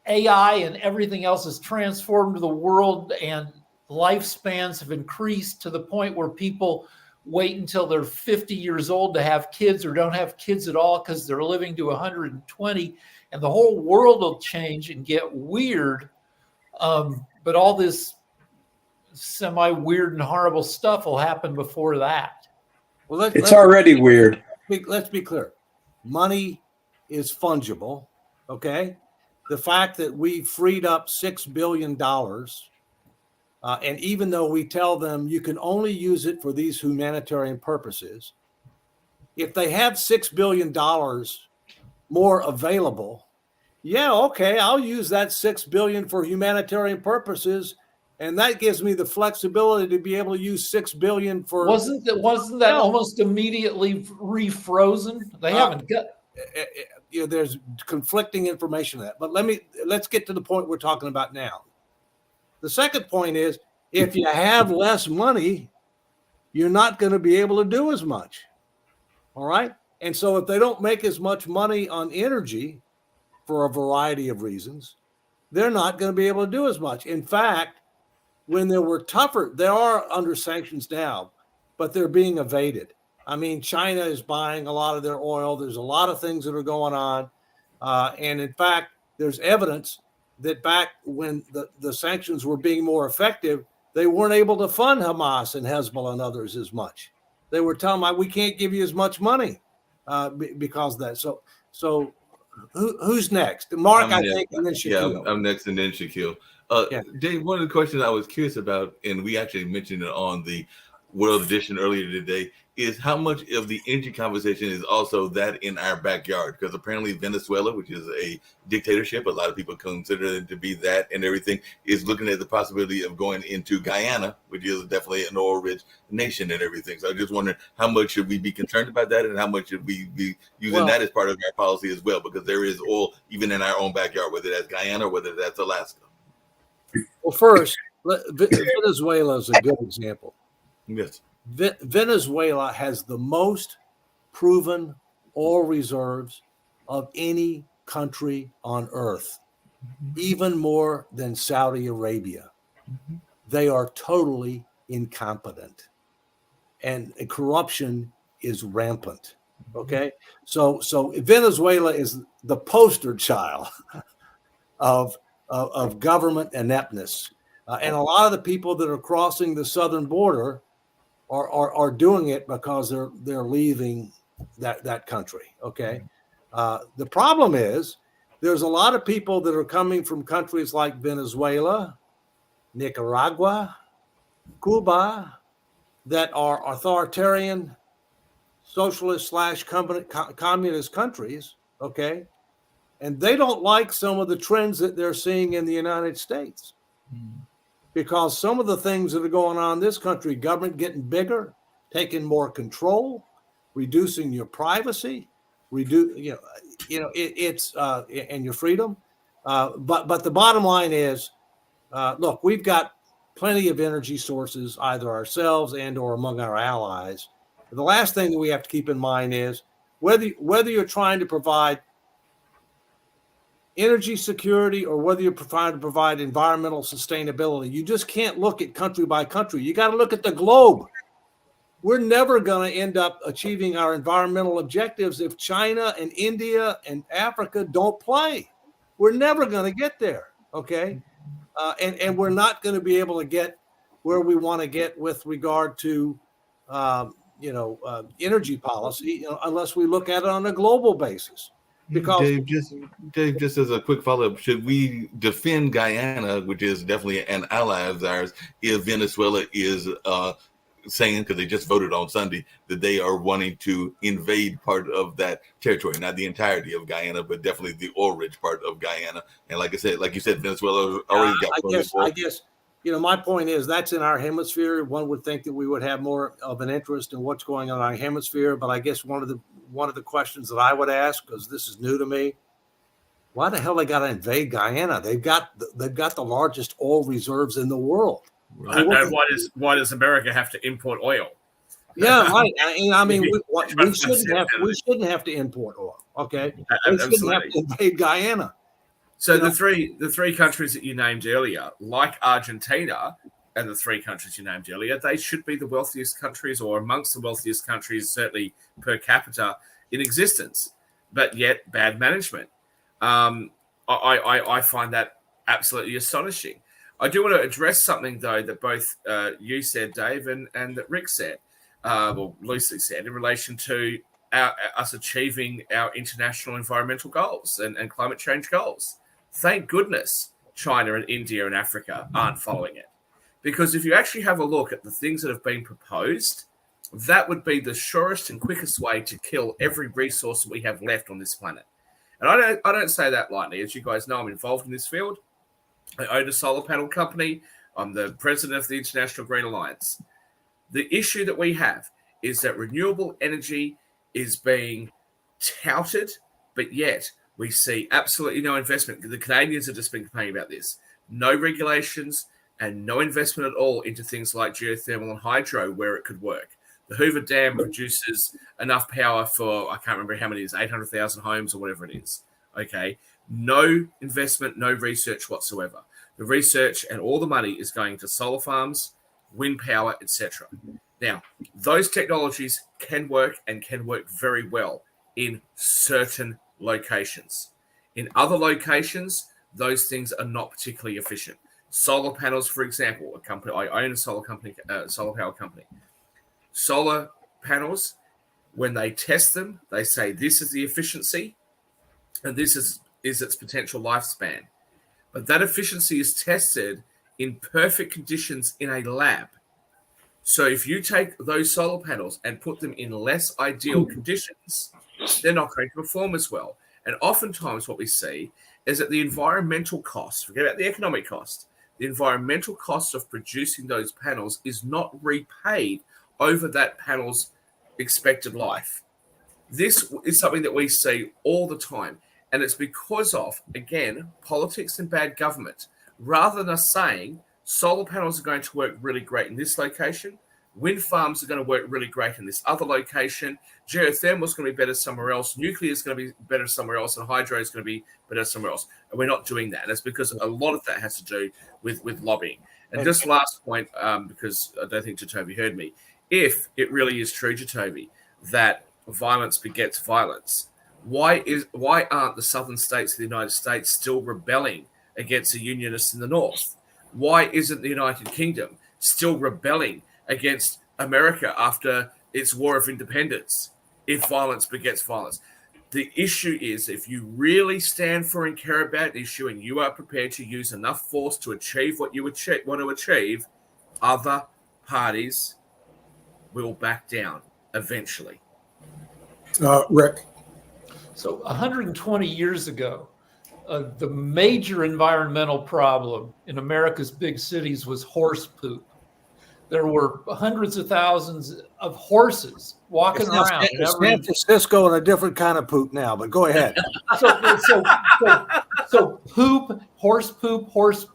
AI and everything else has transformed the world and lifespans have increased to the point where people wait until they're 50 years old to have kids or don't have kids at all because they're living to 120. And the whole world will change and get weird. But all this semi-weird and horrible stuff will happen before that. Well, it's already weird. Let's be clear. Money is fungible, okay? The fact that we freed up $6 billion, and even though we tell them you can only use it for these humanitarian purposes, if they have $6 billion more available, yeah, okay, I'll use that $6 billion for humanitarian purposes, and that gives me the flexibility to be able to use $6 billion for. Wasn't that almost immediately refrozen? They haven't got. There's conflicting information on that, but let's get to the point we're talking about now. The second point is, if you have less money, you're not going to be able to do as much. All right. And so if they don't make as much money on energy for a variety of reasons, they're not going to be able to do as much. In fact, when there are under sanctions now, but they're being evaded. I mean, China is buying a lot of their oil. There's a lot of things that are going on. And in fact, there's evidence that back when the sanctions were being more effective, they weren't able to fund Hamas and Hezbollah and others as much. They were telling them, we can't give you as much money because of that. So who's next? Mark, I think, and then Shaquille. Yeah, I'm next, and then Shaquille. Dave, one of the questions I was curious about, and we actually mentioned it on the World Edition earlier today, is how much of the energy conversation is also that in our backyard? Because apparently Venezuela, which is a dictatorship, a lot of people consider it to be that and everything, is looking at the possibility of going into Guyana, which is definitely an oil-rich nation and everything. So I just wondering, how much should we be concerned about that, and how much should we be using that as part of our policy as well? Because there is oil even in our own backyard, whether that's Guyana or whether that's Alaska. Well, first, Venezuela is a good example. Yes. Venezuela has the most proven oil reserves of any country on earth, even more than Saudi Arabia. They are totally incompetent, and corruption is rampant. Okay, so Venezuela is the poster child of government ineptness, and a lot of the people that are crossing the southern border are doing it because they're leaving that country. Okay, the problem is there's a lot of people that are coming from countries like Venezuela, Nicaragua, Cuba, that are authoritarian, socialist / communist countries. Okay, and they don't like some of the trends that they're seeing in the United States. Because some of the things that are going on in this country, government getting bigger, taking more control, reducing your privacy, it's and your freedom. But the bottom line is, look, we've got plenty of energy sources, either ourselves and or among our allies. The last thing that we have to keep in mind is whether you're trying to provide energy security or whether you're trying to provide environmental sustainability, you just can't look at country by country. You got to look at the globe. We're never going to end up achieving our environmental objectives if China and India and Africa don't play. We're never going to get there, okay? And we're not going to be able to get where we want to get with regard to, energy policy, unless we look at it on a global basis. Because Dave, just as a quick follow-up, should we defend Guyana, which is definitely an ally of ours, if Venezuela is saying, because they just voted on Sunday, that they are wanting to invade part of that territory, not the entirety of Guyana, but definitely the oil-rich part of Guyana? And like you said, Venezuela already got. I guess, my point is that's in our hemisphere. One would think that we would have more of an interest in what's going on in our hemisphere, but I guess one of the questions that I would ask, because this is new to me, why the hell they got to invade Guyana? They've got the largest oil reserves in the world. And why does America have to import oil? Yeah, right. I mean, we shouldn't have to import oil. Okay, we shouldn't have to invade Guyana. So the three countries that you named earlier, like Argentina, and the three countries you named earlier, they should be the wealthiest countries, or amongst the wealthiest countries, certainly per capita, in existence. But yet, bad management. I find that absolutely astonishing. I do want to address something, though, that both you said, Dave, and that Rick said, well, loosely said, in relation to us achieving our international environmental goals and climate change goals. Thank goodness China and India and Africa aren't following it. Because if you actually have a look at the things that have been proposed, that would be the surest and quickest way to kill every resource that we have left on this planet. And I don't say that lightly. As you guys know, I'm involved in this field. I own a solar panel company. I'm the president of the International Green Alliance. The issue that we have is that renewable energy is being touted, but yet we see absolutely no investment. The Canadians have just been complaining about this. No regulations and no investment at all into things like geothermal and hydro where it could work. The Hoover Dam produces enough power for, I can't remember how many it is, 800,000 homes or whatever it is. Okay. No investment, no research whatsoever. The research and all the money is going to solar farms, wind power, etc. Now, those technologies can work and can work very well in certain locations. In other locations, those things are not particularly efficient. Solar panels, for example, I own a solar power company. Solar panels, when they test them, they say this is the efficiency and this is its potential lifespan. But that efficiency is tested in perfect conditions in a lab. So if you take those solar panels and put them in less ideal conditions, they're not going to perform as well. And oftentimes what we see is that the environmental cost, forget about the economic cost, the environmental cost of producing those panels is not repaid over that panel's expected life. This is something that we see all the time. And it's because of, again, politics and bad government. Rather than us saying solar panels are going to work really great in this location, wind farms are going to work really great in this other location, geothermal is going to be better somewhere else, nuclear is going to be better somewhere else, and hydro is going to be better somewhere else. And we're not doing that. And it's because a lot of that has to do with lobbying. And just last point, because I don't think Jatovi heard me, if it really is true, Jatovi, that violence begets violence. Why aren't the southern states of the United States still rebelling against the Unionists in the North? Why isn't the United Kingdom still rebelling against America after its War of Independence? If violence begets violence. The issue is, if you really stand for and care about the issue and you are prepared to use enough force to achieve what you want to achieve, other parties will back down eventually. Rick. So 120 years ago, the major environmental problem in America's big cities was horse poop. There were hundreds of thousands of horses walking around. San Francisco and a different kind of poop now, but go ahead. So poop, horse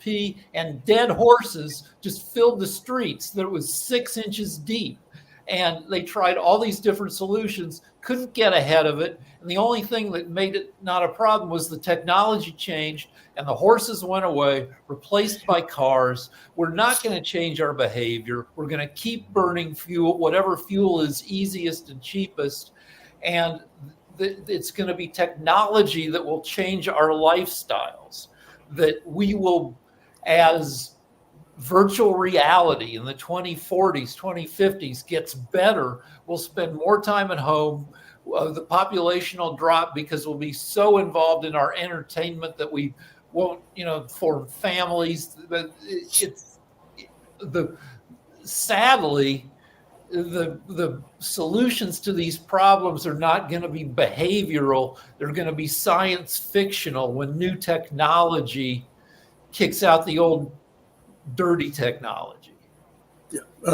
pee, and dead horses just filled the streets. That was 6 inches deep. And they tried all these different solutions, couldn't get ahead of it. And the only thing that made it not a problem was the technology changed and the horses went away, replaced by cars. We're not going to change our behavior. We're going to keep burning fuel, whatever fuel is easiest and cheapest. And it's going to be technology that will change our lifestyles, that we will, as virtual reality in the 2040s, 2050s gets better, we'll spend more time at home. The population will drop because we'll be so involved in our entertainment that we won't, form families. But sadly, the solutions to these problems are not going to be behavioral. They're going to be science fictional when new technology kicks out the old dirty technology.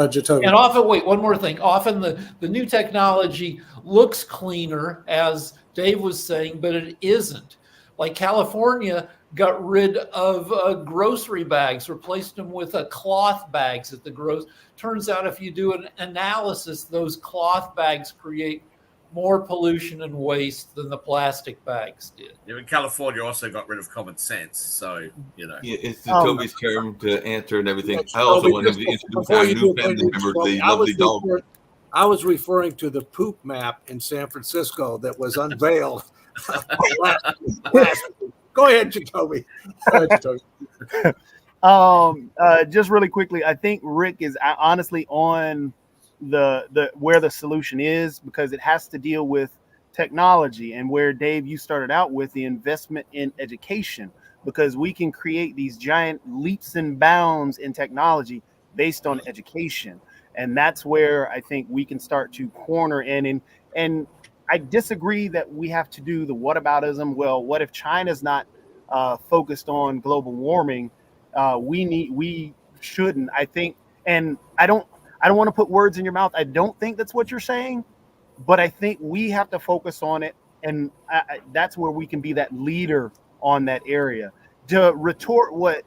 Jacoby. And often, one more thing. Often the new technology looks cleaner, as Dave was saying, but it isn't. Like California got rid of grocery bags, replaced them with cloth bags at the Turns out if you do an analysis, those cloth bags create more pollution and waste than the plastic bags did. Yeah, but California also got rid of common sense, so Yeah, it's Toby's term to answer and everything. I also want him to introduce our new family member, the lovely dog. I was referring to the poop map in San Francisco that was unveiled last week. Go ahead, Jacoby. Just really quickly, I think Rick is honestly on the where the solution is, because it has to deal with technology, and where, Dave, you started out with the investment in education, because we can create these giant leaps and bounds in technology based on education. And that's where I think we can start to corner in. And I disagree that we have to do the whataboutism. Well, what if China's not focused on global warming? We shouldn't, I think. And I don't want to put words in your mouth. I don't think that's what you're saying, but I think we have to focus on it. And that's where we can be that leader on that area. To retort what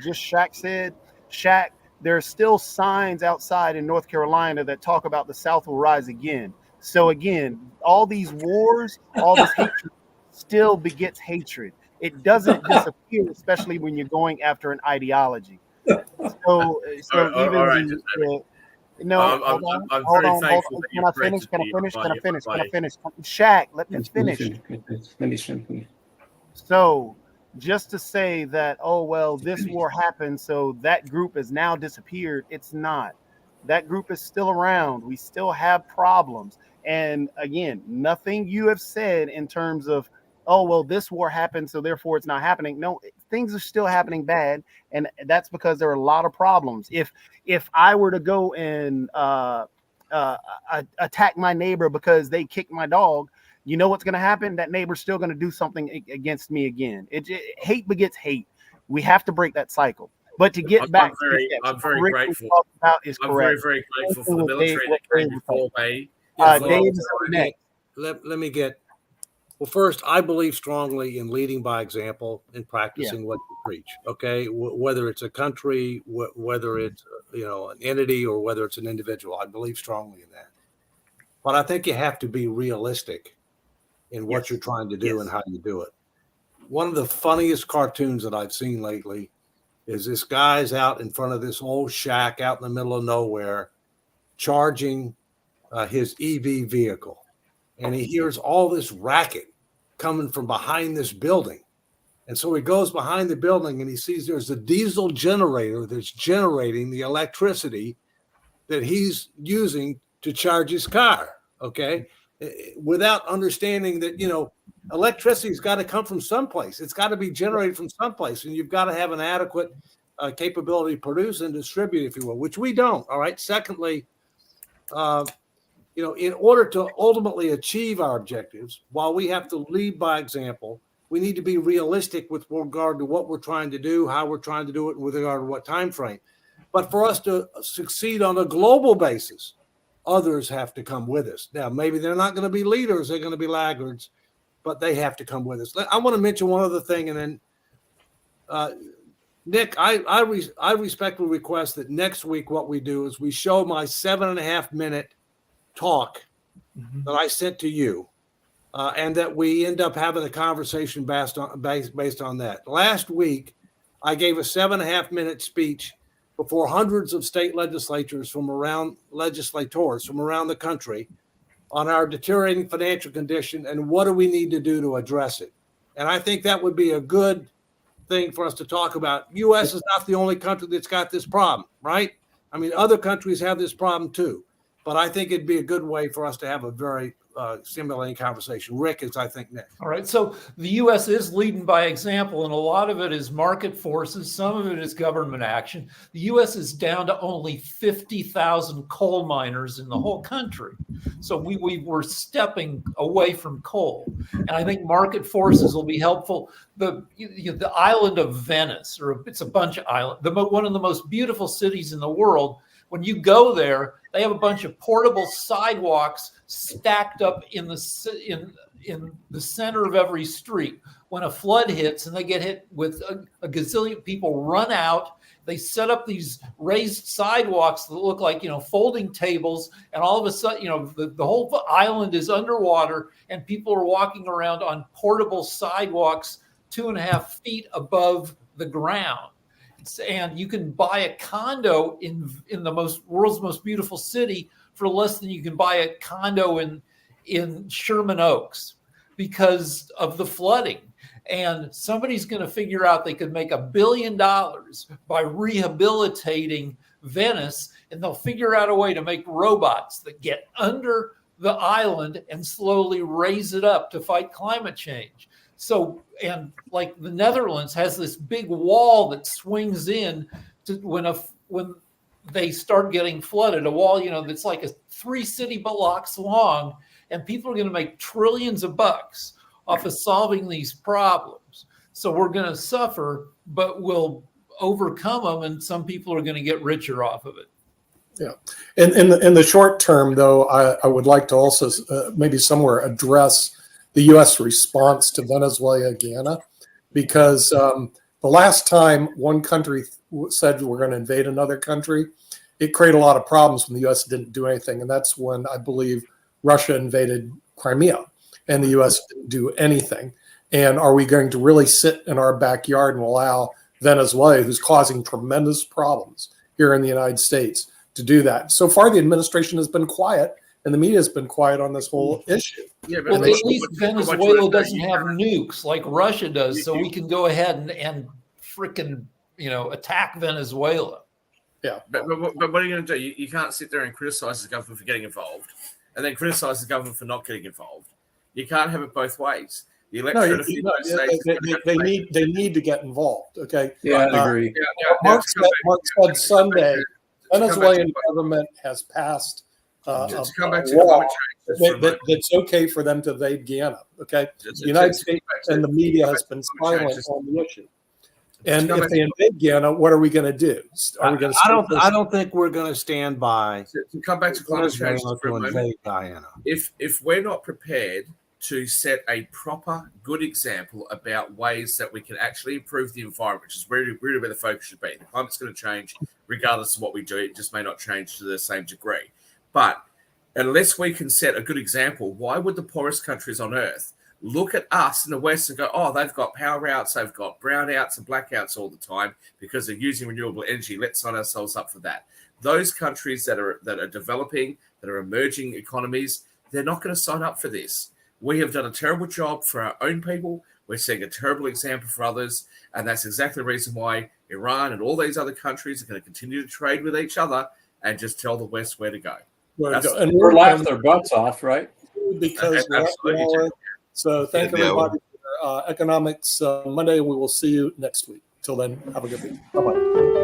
just Shaq said, Shaq, there are still signs outside in North Carolina that talk about the South will rise again. So again, all these wars, all this hatred still begets hatred. It doesn't disappear, especially when you're going after an ideology. So even hold on. Can I finish? Shaq, let me finish. So just to say that, oh, well, this war happened, so that group has now disappeared. It's not. That group is still around. We still have problems. And again, nothing you have said in terms of, oh, well, this war happened, so therefore it's not happening. No, things are still happening bad. And that's because there are a lot of problems. If I were to go and attack my neighbor because they kicked my dog, you know what's going to happen? That neighbor's still going to do something against me again. Hate begets hate. We have to break that cycle. But to get back, I'm very grateful. I'm very grateful for the military that came before me. Let me get. Well, first, I believe strongly in leading by example and practicing what you preach. Okay, whether it's a country, whether it's an entity, or whether it's an individual, I believe strongly in that. But I think you have to be realistic in what you're trying to do and how you do it. One of the funniest cartoons that I've seen lately is this guy's out in front of this old shack out in the middle of nowhere, charging his EV vehicle. and he hears all this racket coming from behind this building. And so he goes behind the building and he sees there's a diesel generator that's generating the electricity that he's using to charge his car. Okay. Without understanding that, electricity's got to come from someplace. It's got to be generated from someplace. And you've got to have an adequate capability to produce and distribute, if you will, which we don't. All right. Secondly, in order to ultimately achieve our objectives, while we have to lead by example, we need to be realistic with regard to what we're trying to do, how we're trying to do it, and with regard to what time frame. But for us to succeed on a global basis, others have to come with us. Now, maybe they're not going to be leaders, they're going to be laggards, but they have to come with us. I want to mention one other thing, and then Nick, I respectfully request that next week what we do is we show my 7.5-minute talk that I sent to you, and that we end up having a conversation based on that. Last week, I gave a 7.5-minute speech before hundreds of state legislators from around the country on our deteriorating financial condition and what do we need to do to address it. And I think that would be a good thing for us to talk about. U.S. is not the only country that's got this problem, right? I mean, other countries have this problem too. But I think it'd be a good way for us to have a very stimulating conversation. Rick is, I think, next. All right. So the U.S. is leading by example, and a lot of it is market forces. Some of it is government action. The U.S. is down to only 50,000 coal miners in the whole country. So we're stepping away from coal. And I think market forces will be helpful. The island of Venice, or it's a bunch of islands, one of the most beautiful cities in the world. When you go there, they have a bunch of portable sidewalks stacked up in the center of every street. When a flood hits and they get hit with a gazillion people run out, they set up these raised sidewalks that look like, folding tables. And all of a sudden, the whole island is underwater and people are walking around on portable sidewalks 2.5 feet above the ground. And you can buy a condo in the world's most beautiful city for less than you can buy a condo in Sherman Oaks because of the flooding. And somebody's going to figure out they could make $1 billion by rehabilitating Venice, and they'll figure out a way to make robots that get under the island and slowly raise it up to fight climate change. So, and like the Netherlands has this big wall that swings in to when they start getting flooded, a wall, that's like 3 city blocks long, and people are going to make trillions of bucks off of solving these problems. So we're going to suffer, but we'll overcome them, and some people are going to get richer off of it. Yeah. And in the short term, though, I would like to also maybe somewhere address the U.S. response to Venezuela-Guyana, because the last time one country said we're going to invade another country, it created a lot of problems when the U.S. didn't do anything. And that's when I believe Russia invaded Crimea and the U.S. didn't do anything. And are we going to really sit in our backyard and allow Venezuela, who's causing tremendous problems here in the United States, to do that? So far, the administration has been quiet, and the media has been quiet on this whole issue. Yeah, but at least Venezuela doesn't have nukes like Russia does, so we can go ahead and frickin' attack Venezuela. Yeah, but what are you going to do? You can't sit there and criticize the government for getting involved, and then criticize the government for not getting involved. You can't have it both ways. The electorate they need to get involved. Okay. Yeah, I agree. Mark said Sunday, Venezuelan government has passed to come back to law that's okay for them to invade Guyana. Okay, the United States and the media has been silent on the issue. And if they invade Guyana, what are we going to do? Are we going to? I don't think we're going to stand by. To come back to climate change to invade Guyana. If we're not prepared to set a proper, good example about ways that we can actually improve the environment, which is really where the focus should be. The climate's going to change regardless of what we do. It just may not change to the same degree. But unless we can set a good example, why would the poorest countries on earth look at us in the West and go, oh, they've got power outs, they've got brownouts and blackouts all the time because they're using renewable energy. Let's sign ourselves up for that. Those countries that are developing, that are emerging economies, they're not going to sign up for this. We have done a terrible job for our own people. We're setting a terrible example for others. And that's exactly the reason why Iran and all these other countries are going to continue to trade with each other and just tell the West where to go. And We're laughing their butts off, right? Because we're at the hour. So thank everybody for Economics Monday. We will see you next week. Till then, have a good week. Bye-bye.